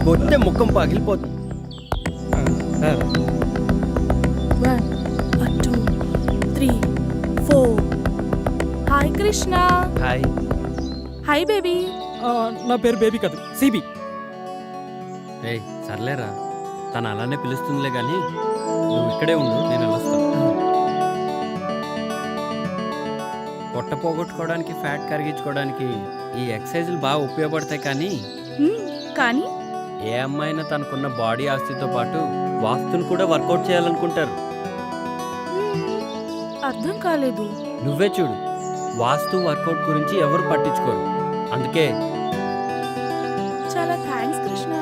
కొట్టే ముఖం పగిలిపోతుంది. 1 2 3 4. Hi Krishna. Hi. Hi baby. నా పేరు బేబీ కాదు, సిబి. రే సర్లేరా, తను అలానే పిలుస్తుందిలే కానీ నువ్వు ఇక్కడే ఉండు, నేను వెళ్ళొస్తాను. పొట్ట పోగొట్టుకోవడానికి, ఫ్యాట్ కరిగించుకోవడానికి ఈ ఎక్సర్సైజులు బాగా ఉపయోగపడతాయి. కానీ కానీ ఏ అమ్మాయినా తనకున్న బాడీ ఆస్తితో పాటు వాస్తును కూడా వర్కౌట్ చేయాలనుకుంటారు. అర్థం కాలేదు. నువ్వే చూడు, వాస్తు వర్కౌట్ గురించి ఎవరు పట్టించుకోరు. అందుకే చాలా థ్యాంక్స్ కృష్ణ.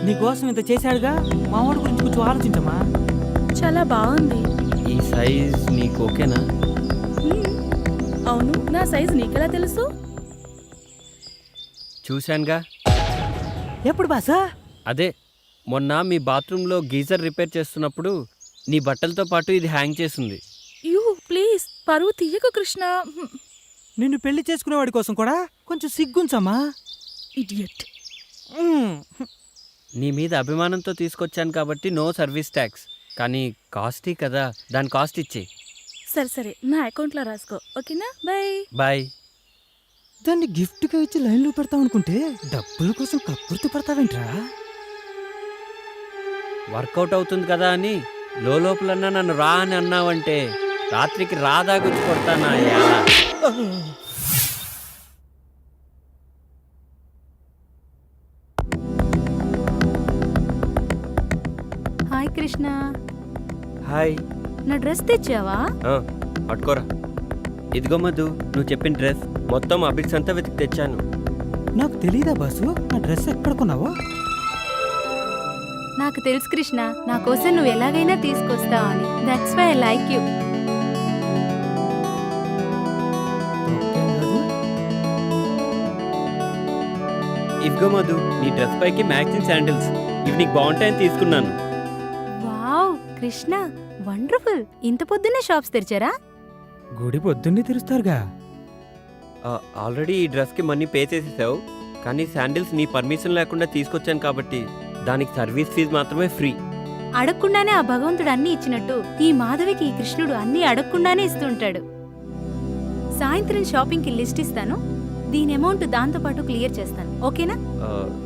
నీకోసం ఇంత చేశాడుగా, మావాడి గురించి కొంచెం ఆలోచించమ్మా. చాలా బాగుంది. ఈ సైజ్ నీకు ఓకేనా? అవును, నా సైజ్ నీకెలా తెలుసు? చూశానుగా. ఎప్పుడు బాసా? అదే మొన్న మీ బాత్రూంలో గీజర్ రిపేర్ చేస్తున్నప్పుడు నీ బట్టలతో పాటు ఇది హ్యాంగ్ చేసింది. యూ ప్లీజ్ పరువు తీయకు కృష్ణ. నిన్ను పెళ్లి చేసుకునేవాడి కోసం కూడా కొంచెం సిగ్గుంచమ్మా. ఇడియట్. నీ మీద అభిమానంతో తీసుకొచ్చాను కాబట్టి నో సర్వీస్ ట్యాక్స్. కానీ కాస్టీ కదా, దాని కాస్ట్ ఇచ్చే. సరే సరే, నా అకౌంట్లో రాసుకో, ఓకేనా? Bye bye. దాన్ని గిఫ్ట్గా ఇచ్చి లైన్లో పెడతావు అనుకుంటే డబ్బుల కోసం కక్కుర్తి పడతావేంట్రా? వర్కౌట్ అవుతుంది కదా అని లోపలన్నా నన్ను రా అని అన్నావంటే రాత్రికి రాదా గుచ్చి కొడతానా? హాయ్ కృష్ణ. హాయ్. నా డ్రెస్ తెచ్చావా? పట్టుకోరా. ఇదిగో మధు, నువ్వు చెప్పిన డ్రెస్ మొత్తం అబిక్స్ అంతా వెతికి తెచ్చాను. నాకు తెలీదా బాసు నా డ్రెస్ ఎక్కడ కొన్నావో? నాకు తెలుసు కృష్ణ, నా కోసం నువ్వు ఎలాగైనా తీసుకొస్తావు అని. That's why I like you. ఇదిగో మధు, నీ డ్రెస్ పైకి మ్యాచింగ్ శాండిల్స్. ఇవి నీకు బాగుంటాయని తీసుకున్నాను. Wow Krishna, wonderful. ఇంత పొద్దున్నే షాప్స్ తెరిచారా? గుడి పొద్దున్నే తెరుస్తారుగా. ఆల్రెడీ ఈ డ్రెస్కి మనీ పే చేసేసావు, కానీ శాండిల్స్ నీ పర్మిషన్ లేకుండా తీసుకొచ్చాను కాబట్టి దానికి సర్వీస్ ఫీజు మాత్రమే ఫ్రీ. అడగకుండానే ఆ భగవంతుడు అన్ని ఇచ్చినట్టు ఈ మాధవికి ఈ కృష్ణుడు అన్ని అడగకుండానే ఇస్తుంటాడు. సాయంత్రం షాపింగ్కి లిస్ట్ ఇస్తాను, దీని అమౌంట్ దాంతో పాటు క్లియర్ చేస్తాను, ఓకేనా?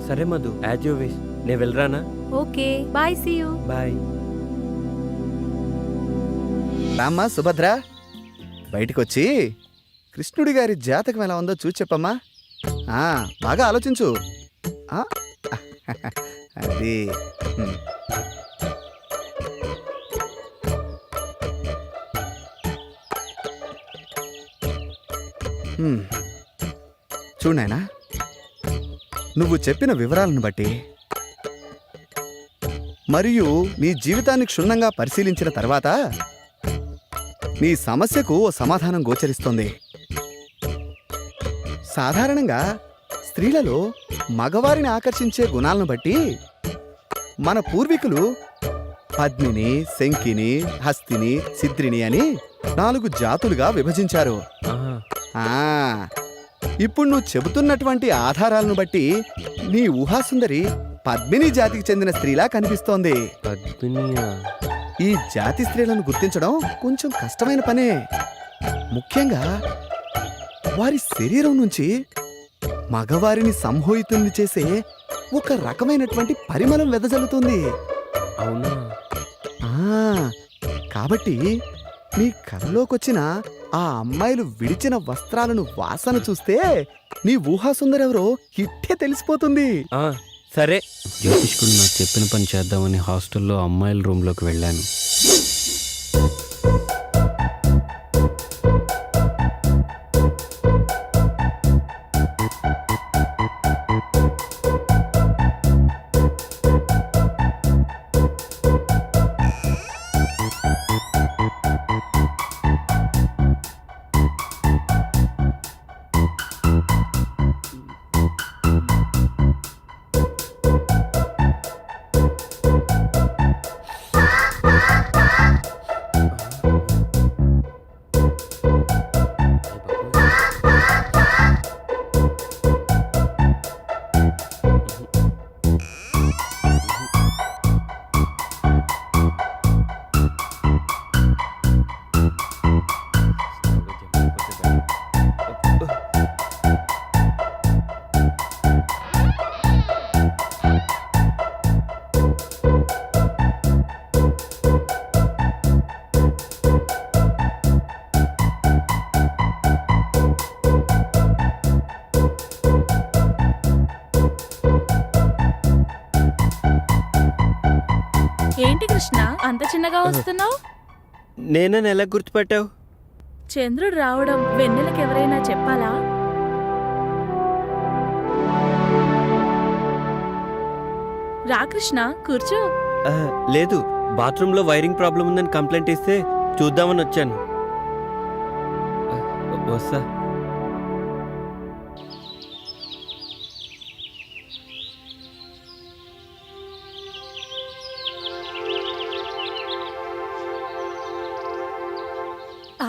సరే మధు, యాజ్ యూ విష్. నేను వెళ్ళరానా? Okay bye, see you. Bye. రామ్మా సుభద్ర, బయటికొచ్చి కృష్ణుడి గారి జాతకం ఎలా ఉందో చూసి చెప్పమ్మా. బాగా ఆలోచించు. అది చూడు నాయనా, నువ్వు చెప్పిన వివరాలను బట్టి మరియు నీ జీవితాన్ని క్షుణ్ణంగా పరిశీలించిన తర్వాత నీ సమస్యకు ఓ సమాధానం గోచరిస్తోంది. సాధారణంగా స్త్రీలలో మగవారిని ఆకర్షించే గుణాలను బట్టి మన పూర్వీకులు పద్మిని, శంకిని, హస్తిని, సిద్రిని అని 4 జాతులుగా విభజించారు. ఇప్పుడు నువ్వు చెబుతున్నటువంటి ఆధారాలను బట్టి నీ ఊహాసుందరి పద్మిని జాతికి చెందిన స్త్రీలా కనిపిస్తోంది. ఈ జాతి స్త్రీలను గుర్తించడం కొంచెం కష్టమైన పనే. ముఖ్యంగా వారి శరీరం నుంచి మగవారిని సంమోహితుల్ని చేసే ఒక రకమైనటువంటి పరిమళం వెదజల్లుతుంది. అవునా? కాబట్టి నీ కళ్ళలోకొచ్చిన ఆ అమ్మాయిలు విడిచిన వస్త్రాలను వాసన చూస్తే నీ ఊహాసుందరెవరో ఇట్టే తెలిసిపోతుంది. సరే, జ్యోతిష్కుడు నాకు చెప్పిన పని చేద్దామని హాస్టల్లో అమ్మాయిల రూమ్లోకి వెళ్ళాను. ఏంటి కృష్ణ అంత చిన్నగా వస్తున్నావు? నేనని ఎలా గుర్తుపట్టావు? చంద్రుడు రావడం వెన్నెలకు ఎవరైనా చెప్పాలా? రా కృష్ణ, కూర్చో. లేదు, బాత్రూంలో వైరింగ్ ప్రాబ్లం ఉందని కంప్లైంట్ ఇస్తే చూద్దామని వచ్చాను. వస్తా.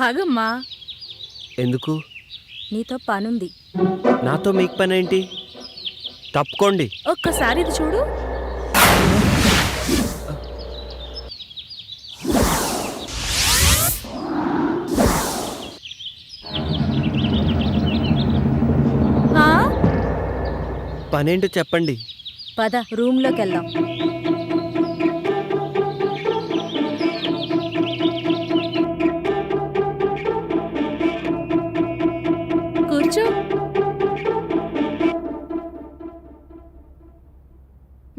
ఆగమ్మా. ఎందుకు? నీతో పనుంది. నాతో మీకు పని ఏంటి? తప్పుకోండి. ఒక్కసారి ఇది చూడు. ఆ? పనేంటో చెప్పండి. పద రూమ్లోకి వెళ్దాం. కూర్చో.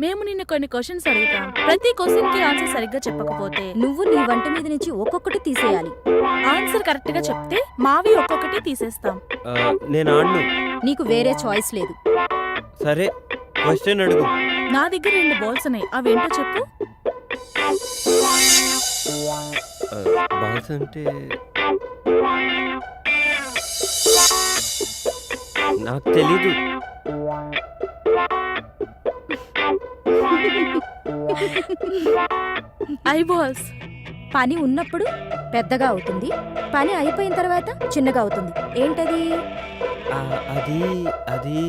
మేము నిన్ను కొన్ని క్వశ్చన్స్ అడుగుతాం. ప్రతి క్వశ్చన్ కి ఆన్సర్ సరిగ్గా చెప్పకపోతే నువ్వు నీ వంట మీద నుంచి ఒక్కొక్కటి తీసేయాలి. ఆన్సర్ కరెక్ట్ గా చెప్తే మావి ఒక్కొక్కటి తీసేస్తాం. నేను ఆడను. నీకు వేరే చాయిస్ లేదు. సరే, క్వశ్చన్ అడుగు. నా దగ్గర 2 బాల్స్ ఉన్నాయి, అవేంటో చెప్పు. బాల్స్ అంటే నాకు తెలీదు. I balls. పని ఉన్నప్పుడు పెద్దగా అవుతుంది, పని అయిపోయిన తర్వాత చిన్నగా అవుతుంది. ఏంటది? అది అది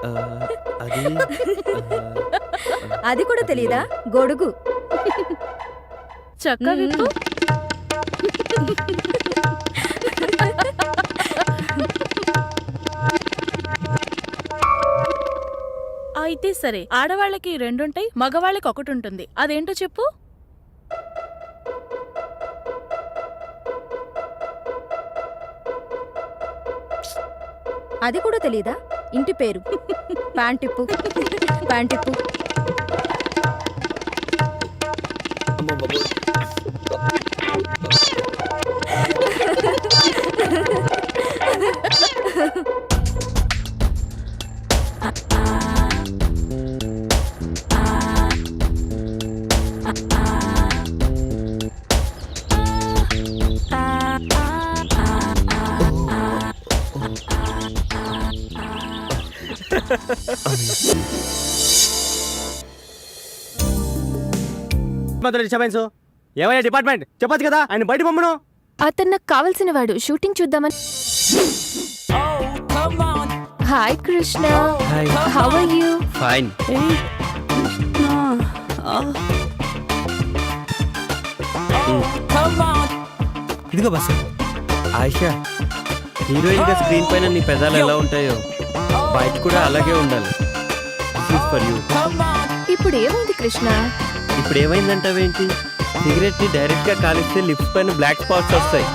ఆ, అది అది కూడా తెలియదా? గొడుగు. చక్క విప్పు. అయితే సరే, ఆడవాళ్ళకి 2 ఉంటాయి, మగవాళ్ళకి 1 ఉంటుంది. అదేంటో చెప్పు. అది కూడా తెలియదా? ఇంటి పేరు. ప్యాంటిప్పు. ప్యాంటిప్పు. అమ్మ బాబోయ్. ఏమయ్యా డిపార్ట్మెంట్ చెప్పచ్చు కదా, ఆయన బయట పంపను. అతను నాకు కావలసిన వాడు. షూటింగ్ చూద్దామని. Hi Krishna, hi. How are you? Fine. ఇదిగో బస్సు. ఆయిషా, హీరోయిన్ గా స్క్రీన్ పైన నీ పెదాలు ఎలా ఉంటాయో బయట కూడా అలాగే ఉండాలి. This is for you. ఇప్పుడు ఏమైంది కృష్ణ? ఇప్పుడు ఏమైందంటావేంటి? సిగరెట్ ని డైరెక్ట్ గా కాలిస్తే లిప్స్ పైన బ్లాక్ స్పాట్స్ వస్తాయి.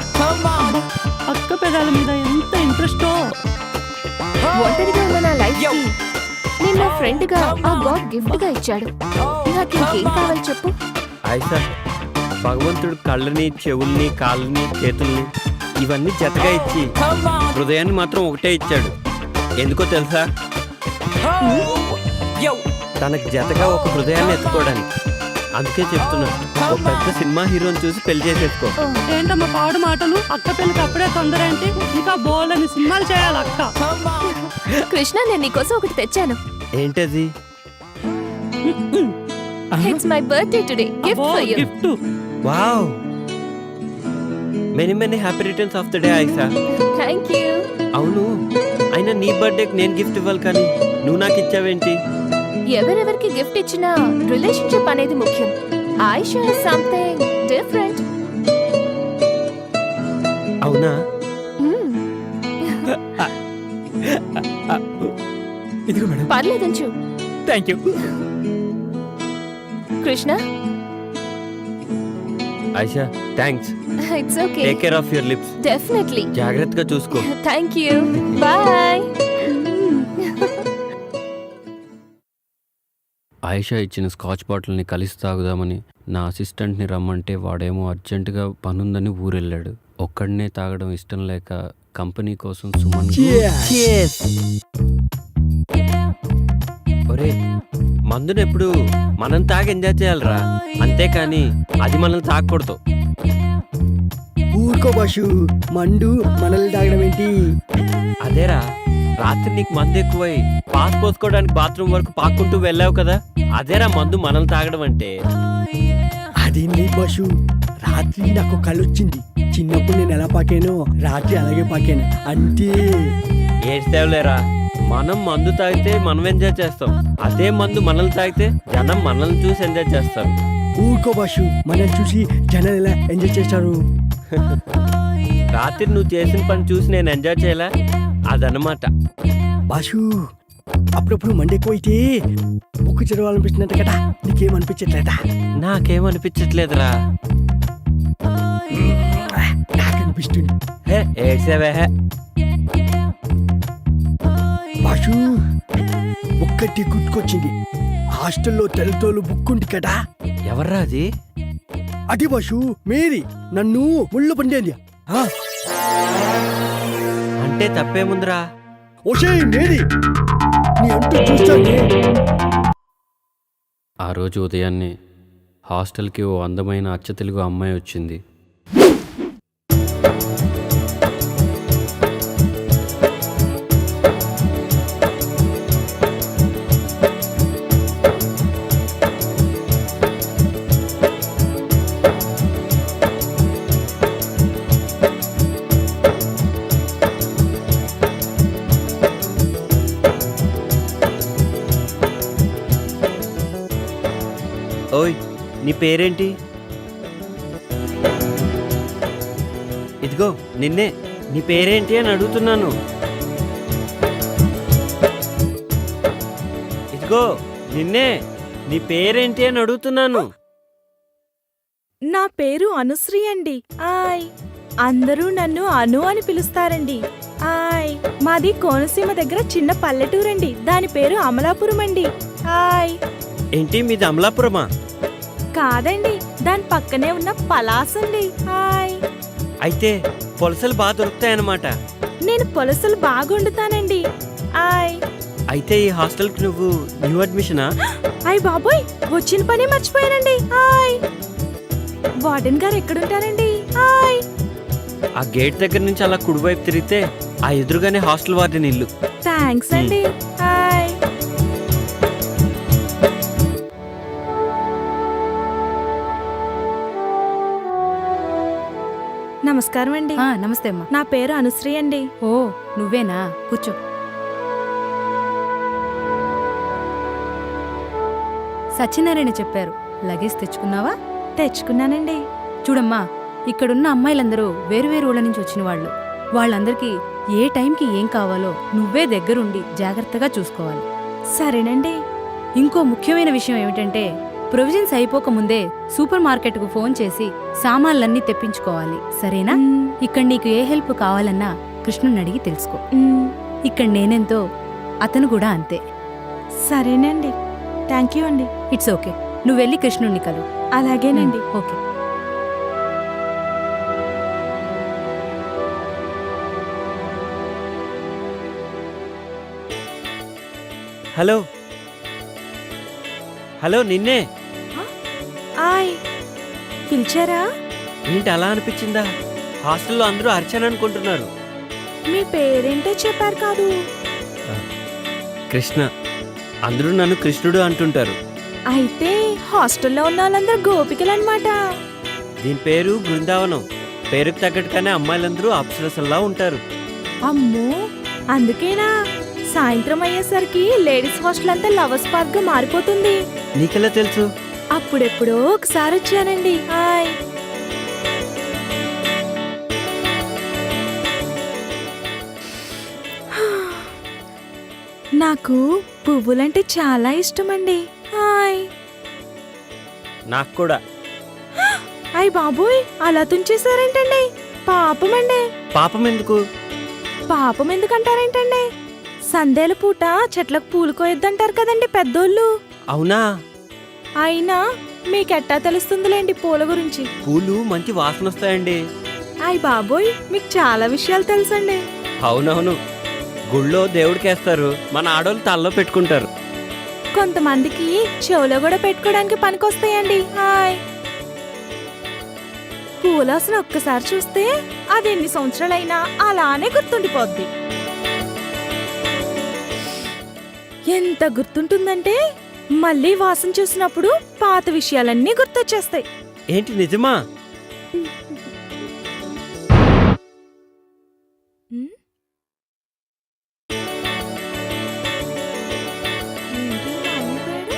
అక్క పెదాల మీద ఎంత ఇంట్రెస్ట్. ఒంటరిగా ఉన్న నా లైఫ్ కి నేను నా ఫ్రెండ్ గా ఆ గాడ్ గిఫ్ట్ గా ఇచ్చాడు. నాకు ఇంకేం కావాలి చెప్పు. ఆయిషా, భగవంతుడు కళ్ళని, చెవుల్ని, కాళ్ళని, చేతుల్ని ఇవన్నీ జతగా ఇచ్చి హృదయాన్ని మాత్రం ఒకటే ఇచ్చాడు. ఎందుకో తెలుసా? తనకి జతగా ఒక హృదయాన్ని ఎత్తుకోవడానికి. అందుకే చెప్తున్నా, ఒక పెద్ద సినిమా హీరోని చూసి పెళ్లి చేసేసుకో. ఏంటమ్మా పాడు మాటలు? అక్క పెళ్ళికి అప్పుడే తొందర ఏంటి? ఇంకా బోల్డని సినిమాలు చేయాలి అక్క. కృష్ణ, నేను నీకోసం ఒకటి తెచ్చాను. ఏంటది? It's my birthday today. Gift for you. Gift. Wow, many many happy returns of the day Ayesha. Thank you. అవును, అయినా నీ బర్త్డేకి నేను గిఫ్ట్ ఇవ్వాలి కానీ నువ్వు నాకు ఇచ్చావేంటి? ఎవరెవరికి గిఫ్ట్ ఇచ్చినా రిలేషన్షిప్ అనేది ముఖ్యం. Ayesha is something different. అవునా? ఇదిగో మేడం. పర్లేదంచు. Thank you. Krishna, Ayesha, thanks. It's okay. Take care of your lips. Definitely. జాగ్రత్తగా చూసుకో. Thank you. బాయ్. ఆయిషా ఇచ్చిన స్కాచ్ బాటిల్ని కలిసి తాగుదామని నా అసిస్టెంట్ని రమ్మంటే వాడేమో అర్జెంటుగా పనుందని ఊరెళ్ళాడు. ఒక్కడనే తాగడం ఇష్టం లేక కంపెనీ కోసం సుమన్ ఒరే మందునెప్పుడు మనం తాగి ఎంజాయ్ చేయాలరా, అంతేకాని అది మనల్ని తాగకూడదు. ఊరుకో బాషు, మండు మనల్ని తాగడం ఏంటి? అదేరా రాత్రి నీకు మందు ఎక్కువై పాస్ పోసుకోవడానికి బాత్రూమ్ వరకు పాక్కుంటూ వెళ్ళావు కదా, అదేరా మందు మనల్ని తాగడం అంటే. అదేంటి బాషు, రాత్రి నాకు కళ్ళు వచ్చింది. చిన్నప్పుడు నేను ఎలా పాకానో రాత్రి అలాగే పాకాను అంతే. ఏడ్చేవులేరా, మనం మందు తాగితే మనం ఎంజాయ్ చేస్తాం, అదే మందు మనల్ని తాగితే జనం మనల్ని చూసి ఎంజాయ్ చేస్తారు. ఊరుకో బాషు, మనల్ని చూసి జనాలు ఎలా ఎంజాయ్ చేస్తారు? రాత్రి నువ్వు చేసిన పని చూసి నేను ఎంజాయ్ చేయలే, అదనమాట. బాషు, అప్పుడప్పుడు మండి ఎక్కువైతే బుక్కు చదవాలనిపిస్తున్నట్టు కదా, నీకేమనిపించట్లేదా? నాకేమనిపించట్లేదురా. నాకు అనిపిస్తుంది. హే ఏడ్సేవే. బాషు, ఒక్కటి గుర్తుకొచ్చింది. హాస్టల్లో తెల్లతోలు బుక్ ఉంది కదా, ఎవర్రా అది? అది బాషు మేరీ నన్ను ముళ్ళు పండేది. అంటే తప్పేముందిరా? ఓషే మేరీ, నీ అంటూ చూస్తానే. ఆ రోజు ఉదయాన్నే హాస్టల్కి ఓ అందమైన అచ్చ తెలుగు అమ్మాయి వచ్చింది. ఓయ్, నీ పేరేంటి? ఇదిగో నిన్నే, నీ పేరేంటి అని అడుగుతున్నాను. ఇదిగో నిన్నే, నీ పేరేంటి అని అడుగుతున్నాను. నా పేరు అనుశ్రీ అండి. ఆయ్, అందరూ నన్ను అను అని పిలుస్తారండి. ఆయ్, మాది కోనసీమ దగ్గర చిన్న పల్లెటూరండి, దాని పేరు అమలాపురం అండి. ఆయ్. ఏంటి మీది అమలాపురమా? కాదండి, దాని పక్కనే ఉన్న పలాసండి. హాయ్. అయితే పొలసలు బాగా దొరుకుతాయన్నమాట. నేను పొలసలు బాగా వండుతానండి. హాయ్. అయితే ఈ హాస్టల్కి నువ్వు న్యూ అడ్మిషనా? అయ్ బాబోయ్, వచ్చిన పని మర్చిపోయానండి. హాయ్. వార్డెన్ గారు ఎక్కడుంటారండి? హాయ్. ఆ గేట్ దగ్గర నుంచి అలా కుడివైపు తిరిగితే ఆ ఎదురుగానే హాస్టల్ వార్డెన్ ఇల్లు. థ్యాంక్స్ అండి. హాయ్. నమస్కారం అండి. నమస్తే అమ్మా. నా పేరు అనుశ్రీ అండి. ఓ, నువ్వేనా? కూర్చో. సత్యనారాయణ చెప్పారు, లగేజ్ తెచ్చుకున్నావా? తెచ్చుకున్నానండి. చూడమ్మా, ఇక్కడున్న అమ్మాయిలందరూ వేరువేరు ఊళ్ళ నుంచి వచ్చిన వాళ్ళు. వాళ్ళందరికీ ఏ టైంకి ఏం కావాలో నువ్వే దగ్గరుండి జాగ్రత్తగా చూసుకోవాలి. సరేనండి. ఇంకో ముఖ్యమైన విషయం ఏమిటంటే, ప్రొవిజన్స్ అయిపోకముందే సూపర్ మార్కెట్కు ఫోన్ చేసి సామాన్లన్నీ తెప్పించుకోవాలి, సరేనా? ఇక్కడ నీకు ఏ హెల్ప్ కావాలన్నా కృష్ణుని అడిగి తెలుసుకో. ఇక్కడ నేనెంతో అతను కూడా అంతే. సరేనండి. థ్యాంక్ యూ అండి. ఇట్స్ ఓకే, నువ్వు వెళ్ళి కృష్ణుణ్ణి కలు. అలాగేనండి. ఓకే. హలో హలో, నిన్నే. ఆయ్, పిలిచారా? ఏంటి అలా అనిపించిందా? హాస్టల్లో అందరూ అర్చన అనుకుంటున్నారు. మీ పేరేంటో చెప్పారు కాదు? కృష్ణ. అందరూ నన్ను కృష్ణుడు అంటుంటారు. అయితే హాస్టల్లో ఉన్న వాళ్ళందరూ గోపికలు అన్నమాట. దీని పేరు బృందావనం. పేరుకు తగ్గట్టుగానే అమ్మాయిలందరూ అప్సరసల్లా ఉంటారు. అమ్మో, అందుకేనా సాయంత్రం అయ్యేసరికి లేడీస్ హాస్టల్ అంతా లవర్స్ పార్క్ గా మారిపోతుంది? నీకెలా తెలుసు? అప్పుడెప్పుడో ఒకసారి వచ్చానండి. హాయ్. నాకు పువ్వులంటే చాలా ఇష్టమండి. హాయ్. నాకు కూడా. అయ్ బాబోయ్, అలా తుంచేశారేంటండి? పాపమండి. పాపం ఎందుకు? పాపం ఎందుకంటారేంటండి? సందేల పూట చెట్లకు పూలు కోయొద్దంటారు కదండి పెద్దోళ్ళు. అవునా? అయినా మీకెట్టా తెలుస్తుందిలేండి పూల గురించి. పూలు మంచి వాసన వస్తాయండి. అయ్ బాబోయ్, మీకు చాలా విషయాలు తెలుసండి. అవునవును, గుళ్ళో దేవుడికేస్తారు, మన ఆడోళ్ళు తలలో పెట్టుకుంటారు. కొంతమందికి చెవులో కూడా పెట్టుకోవడానికి పనికొస్తాయండి. హాయ్, పూలాసన ఒక్కసారి చూస్తే అది ఎన్ని సంవత్సరాలైనా అలానే గుర్తుండిపోద్ది. ఎంత గుర్తుంటుందంటే మళ్ళీ వాసన చూసినప్పుడు పాత విషయాలన్నీ గుర్తొచ్చేస్తాయి. ఏంటి నిజమా? ఉమ్? ఏంటి మాయమైపోయాడు?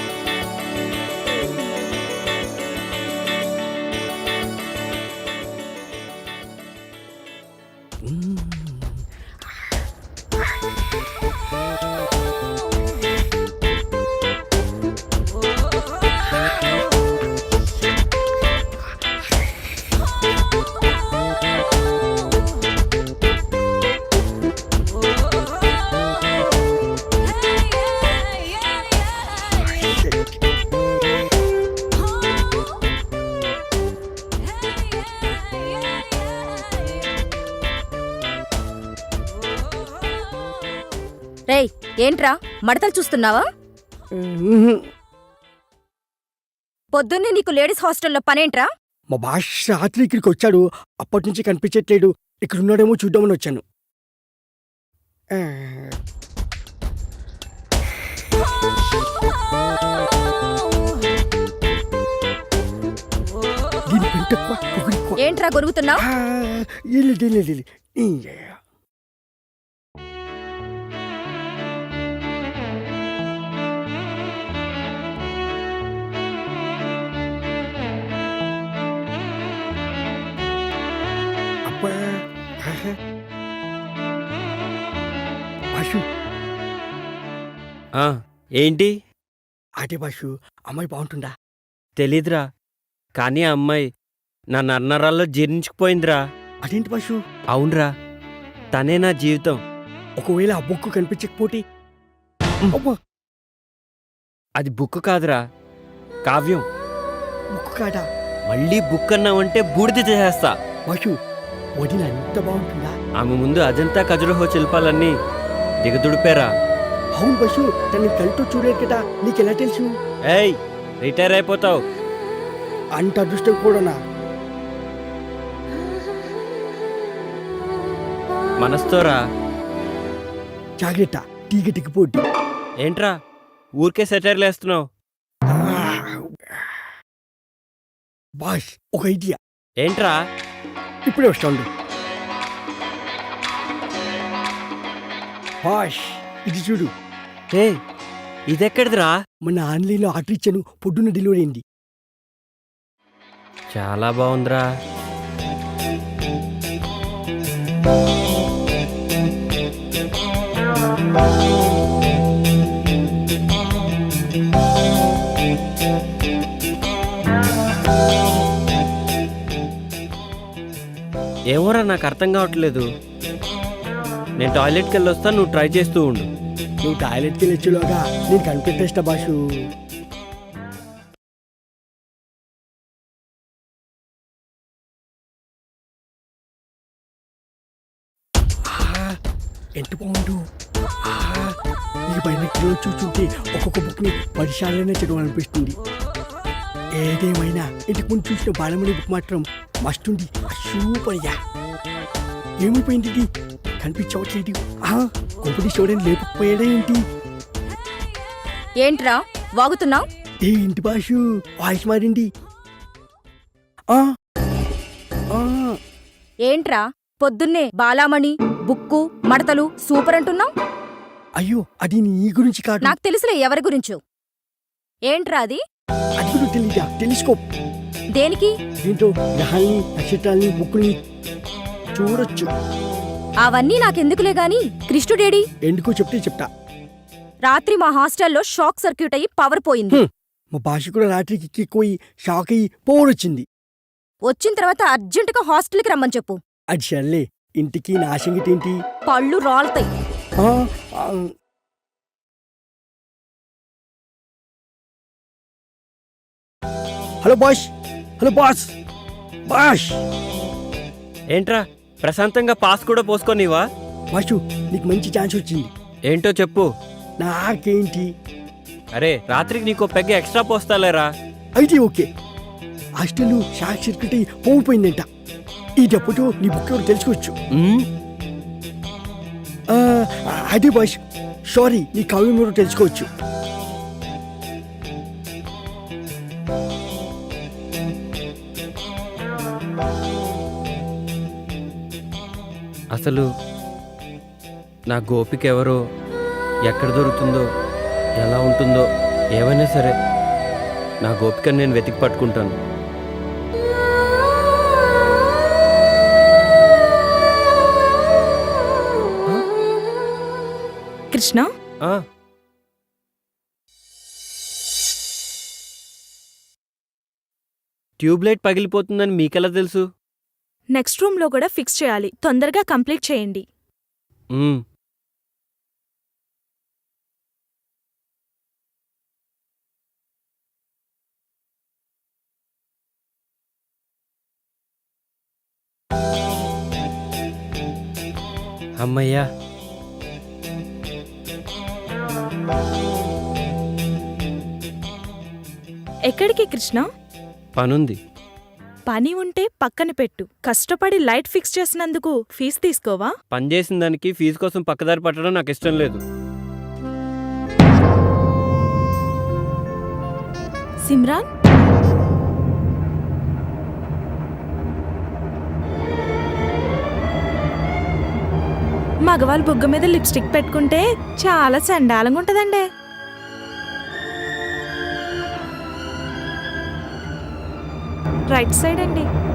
రేయ్, ఏంట్రా మడతలు చూస్తున్నావా? పొద్దున్నే నీకు లేడీస్ హాస్టల్లో పనేంట్రా? మా భాష రాత్రి ఇక్కడికి వచ్చాడు, అప్పటి నుంచి కనిపించట్లేడు. ఇక్కడ ఉన్నాడేమో చూద్దామని వచ్చాను. ఆ, దీని పెంట ఎక్కువ, పొగరు ఎక్కువ. ఏంట్రా గొరుగుతున్నావు? ఆ, ఇల్లు, ఇల్లు, ఇల్లు. ఈ, అబ్బా, ఆహా. భాషు, ఆ, ఏంటి? ఆటే భాషు, అమ్మాయి బాగుంటుందా? తెలీదురా, కానీ ఆ అమ్మాయి నా నన్నరాల్లో జీర్ణించుకుపోయిందిరా. అదేంటి భాషు? అవునరా, తనే నా జీవితం. ఒకవేళ ఆ బుక్ కనిపించకపోతే? అబ్బా, అది బుక్ కాదురా, కావ్యం. బుక్ కాదా? మళ్ళీ బుక్ అన్నావంటే బూడిద చేసేస్తా. భాషు, వదిన అంత బాగుంటుందా? ఆమె ముందు అజంతా ఖజురహో శిల్పాలన్నీ దిగదుడిపేరా. అవును బస్సు, తనని కళ్ళతో చూడలేదు కదా, నీకెలా తెలుసు? ఏయ్, రిటైర్ అయిపోతావు. అంత అదృష్టం కూడానా? మనస్తోరా. జాగ్రత్త, టీగటికి పోటీ. ఏంట్రా ఊరికే సెటైర్లు వేస్తున్నావు? బాష్, ఒక ఐడియా. ఏంట్రా? ఇప్పుడే వస్తాండు. బాష్, ఇది చూడు. ఏ, ఇదెక్కడిదిరా? మన ఆన్లైన్లో ఆర్డర్ ఇచ్చాను, పొద్దున్న డెలివరీ అయింది. చాలా బాగుందిరా. ఏమోరా, నాకు అర్థం కావట్లేదు. నేను టాయిలెట్కి వెళ్ళి వస్తా, నువ్వు ట్రై చేస్తూ ఉండు. నువ్వు టాయిలెట్కి వెళ్ళొచ్చులోగా నేను కనిపెట్టేస్తా బాషు. ఎంత బాగుండు. ఈ పైన చూస్తుంటే ఒక్కొక్క బుక్ని 10 సార్లైనా చదవాలనిపిస్తుంది. ఏదేమైనా ఇంటికి ముందు చూసిన బాలమణి బుక్ మాత్రం మస్తుంది. సూపర్గా. ఏమైపోయింది ఇది? కనిపించవట్లేదు. కొంపటి చూడని లేకపోయాడా ఏంటి? ఏంట్రా వాగుతున్నావు? ఏంటి బాషు, వాయిస్ మారింది. ఆ, ఆ, ఏంట్రా పొద్దున్నే బాలామణి బుక్కు మడతలు సూపర్ అంటున్నావు? అయ్యో, అది నీ గురించి కాదు. నాకు తెలుసులే ఎవరి గురించో. ఏంట్రా అది? అది కూడా తెలీదా? టెలిస్కోప్. దేనికి? దీంతో గ్రహాల్ని, నక్షత్రాల్ని, బుక్కుల్ని చూడొచ్చు. అవన్నీ నాకెందుకులే గాని కృష్ణుడేడి? ఎందుకో చెప్తే చెప్తా. రాత్రి మా హాస్టల్లో షాక్ సర్క్యూట్ అయ్యి పవర్ పోయింది. మా భాష కూడా రాత్రికి ఎక్కిపోయి షాక్ అయ్యి పోవడొచ్చింది. వచ్చిన తర్వాత అర్జెంటుగా హాస్టల్కి రమ్మని చెప్పు. అది సర్లే, ఇంటికి నా సంగతి ఏంటి? పళ్ళు రాలుతాయి. ఆ, ఆ, hello boss, hello boss, boss. ఏంట్రా ప్రశాంతంగా పాస్ కూడా పోసుకోనివా? బాసు, నీకు మంచి ఛాన్స్ వచ్చింది. ఏంటో చెప్పు. నాకేంటి? అరే రాత్రికి నీకో పెగ్గ ఎక్స్ట్రా పోస్తాలేరా. అయితే ఓకే. హాస్టల్ షార్ట్ సర్క్యూట్ అయ్యి పోయిపోయిందంట. ఈ డబ్బుతో నీ బుక్ ఎవరు తెలుసుకోవచ్చు. ఉమ్, ఆ, అదే బాస్, సారీ, నీ కావ్యం ఎవరు తెలుసుకోవచ్చు. అసలు నా గోపిక ఎవరో, ఎక్కడ దొరుకుతుందో, ఎలా ఉంటుందో ఏమైనా సరే నా గోపికని నేను వెతికి పట్టుకుంటాను. కృష్ణ, ఆ, ట్యూబ్లైట్ పగిలిపోతుందని మీకెలా తెలుసు? నెక్స్ట్ రూమ్ లో కూడా ఫిక్స్ చేయాలి. తొందరగా కంప్లీట్ చేయండి. ఉమ్, అమ్మయ్యా. ఎక్కడికి కృష్ణ? పనుంది. పని ఉంటే పక్కన పెట్టు. కష్టపడి లైట్ ఫిక్స్ చేసినందుకు ఫీజు తీసుకోవా? పని చేసిన దానికి ఫీజు కోసం పక్కదారి పట్టడం నాకు ఇష్టం లేదు. సిమ్రాన్, మగవాళ్ళు బుగ్గ మీద లిప్స్టిక్ పెట్టుకుంటే చాలా చండాలంగా ఉంటదండి. రైట్ సైడ్ అండి.